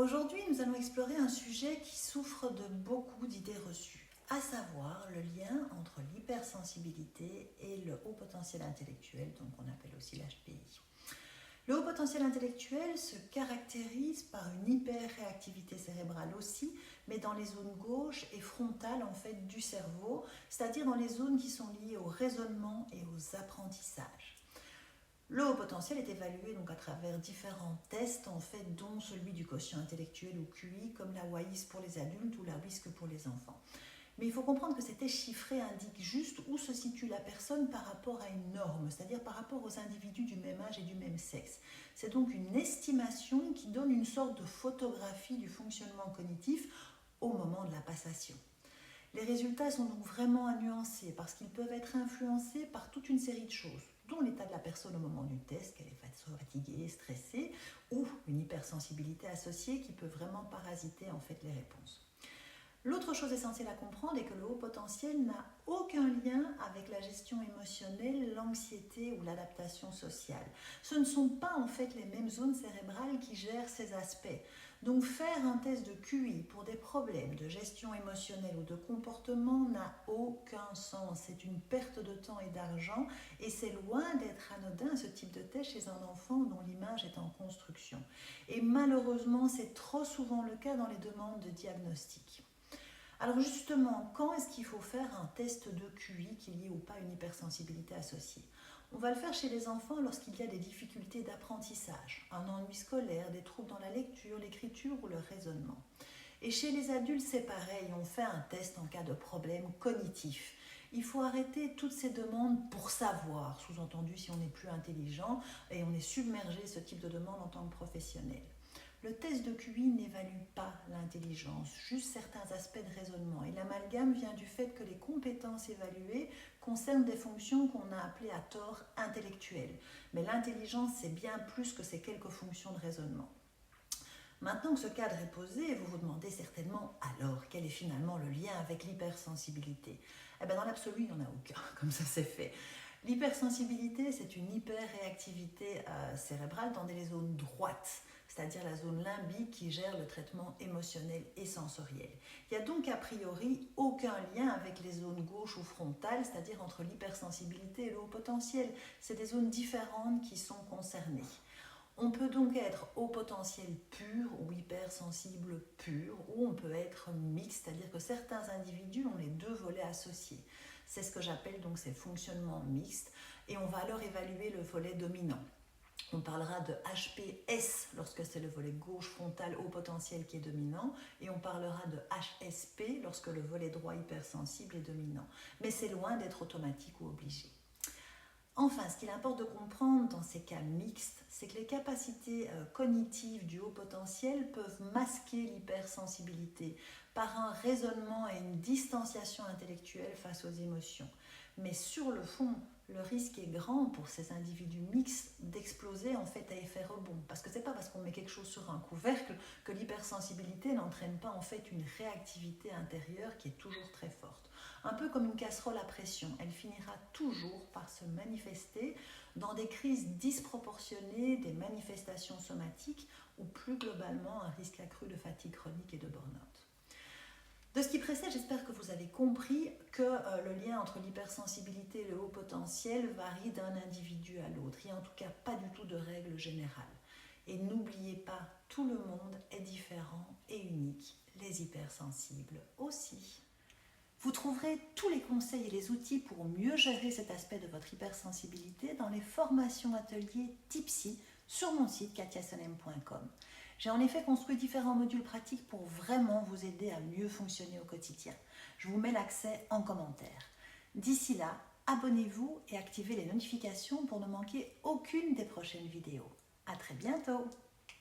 Aujourd'hui, nous allons explorer un sujet qui souffre de beaucoup d'idées reçues, à savoir le lien entre l'hypersensibilité et le haut potentiel intellectuel, donc on appelle aussi l'HPI. Le haut potentiel intellectuel se caractérise par une hyperréactivité cérébrale aussi, mais dans les zones gauche et frontales en fait du cerveau, c'est-à-dire dans les zones qui sont liées au raisonnement et aux apprentissages. Le haut potentiel est évalué donc à travers différents tests, en fait, dont celui du quotient intellectuel ou QI, comme la WAIS pour les adultes ou la WISC pour les enfants. Mais il faut comprendre que ces tests chiffrés indiquent juste où se situe la personne par rapport à une norme, c'est-à-dire par rapport aux individus du même âge et du même sexe. C'est donc une estimation qui donne une sorte de photographie du fonctionnement cognitif au moment de la passation. Les résultats sont donc vraiment à nuancer parce qu'ils peuvent être influencés par toute une série de choses, dont l'état de la personne au moment du test, qu'elle est fatiguée, stressée, ou une hypersensibilité associée qui peut vraiment parasiter en fait les réponses. L'autre chose essentielle à comprendre est que le haut potentiel n'a aucun lien avec la gestion émotionnelle, l'anxiété ou l'adaptation sociale. Ce ne sont pas en fait les mêmes zones cérébrales qui gèrent ces aspects. Donc faire un test de QI pour des problèmes de gestion émotionnelle ou de comportement n'a aucun sens. C'est une perte de temps et d'argent et c'est loin d'être anodin ce type de test chez un enfant dont l'image est en construction. Et malheureusement, c'est trop souvent le cas dans les demandes de diagnostic. Alors justement, quand est-ce qu'il faut faire un test de QI qu'il y ait ou pas une hypersensibilité associée? On va le faire chez les enfants lorsqu'il y a des difficultés d'apprentissage, un ennui scolaire, des troubles dans la lecture, l'écriture ou le raisonnement. Et chez les adultes, c'est pareil, on fait un test en cas de problème cognitif. Il faut arrêter toutes ces demandes pour savoir, sous-entendu si on n'est plus intelligent et on est submergé ce type de demande en tant que professionnel. Le test de QI n'évalue pas l'intelligence, juste certains aspects de raisonnement. Et l'amalgame vient du fait que les compétences évaluées concernent des fonctions qu'on a appelées à tort intellectuelles. Mais l'intelligence, c'est bien plus que ces quelques fonctions de raisonnement. Maintenant que ce cadre est posé, vous vous demandez certainement alors quel est finalement le lien avec l'hypersensibilité. Eh bien dans l'absolu, il n'y en a aucun, comme ça c'est fait. L'hypersensibilité, c'est une hyperréactivité cérébrale dans les zones droites, c'est-à-dire la zone limbique qui gère le traitement émotionnel et sensoriel. Il n'y a donc a priori aucun lien avec les zones gauche ou frontales, c'est-à-dire entre l'hypersensibilité et le haut potentiel. C'est des zones différentes qui sont concernées. On peut donc être haut potentiel pur ou hypersensible pur, ou on peut être mixte, c'est-à-dire que certains individus ont les deux volets associés. C'est ce que j'appelle donc ces fonctionnements mixtes, et on va alors évaluer le volet dominant. On parlera de HPS lorsque c'est le volet gauche frontal haut potentiel qui est dominant, et on parlera de HSP lorsque le volet droit hypersensible est dominant. Mais c'est loin d'être automatique ou obligé. Enfin, ce qu'il importe de comprendre dans ces cas mixtes, c'est que les capacités cognitives du haut potentiel peuvent masquer l'hypersensibilité par un raisonnement et une distanciation intellectuelle face aux émotions. Mais sur le fond, le risque est grand pour ces individus mixtes d'exploser en fait à effet rebond. Parce que ce n'est pas parce qu'on met quelque chose sur un couvercle que l'hypersensibilité n'entraîne pas en fait une réactivité intérieure qui est toujours très forte. Un peu comme une casserole à pression, elle finira toujours par se manifester dans des crises disproportionnées, des manifestations somatiques ou plus globalement un risque accru de fatigue chronique et de burn-out. De ce qui précède, j'espère que vous avez compris que le lien entre l'hypersensibilité et le haut potentiel varie d'un individu à l'autre. Il n'y a en tout cas pas du tout de règle générale. Et n'oubliez pas, tout le monde est différent et unique, les hypersensibles aussi. Vous trouverez tous les conseils et les outils pour mieux gérer cet aspect de votre hypersensibilité dans les formations ateliers Tipsy sur mon site katiasonem.com. J'ai en effet construit différents modules pratiques pour vraiment vous aider à mieux fonctionner au quotidien. Je vous mets l'accès en commentaire. D'ici là, abonnez-vous et activez les notifications pour ne manquer aucune des prochaines vidéos. À très bientôt!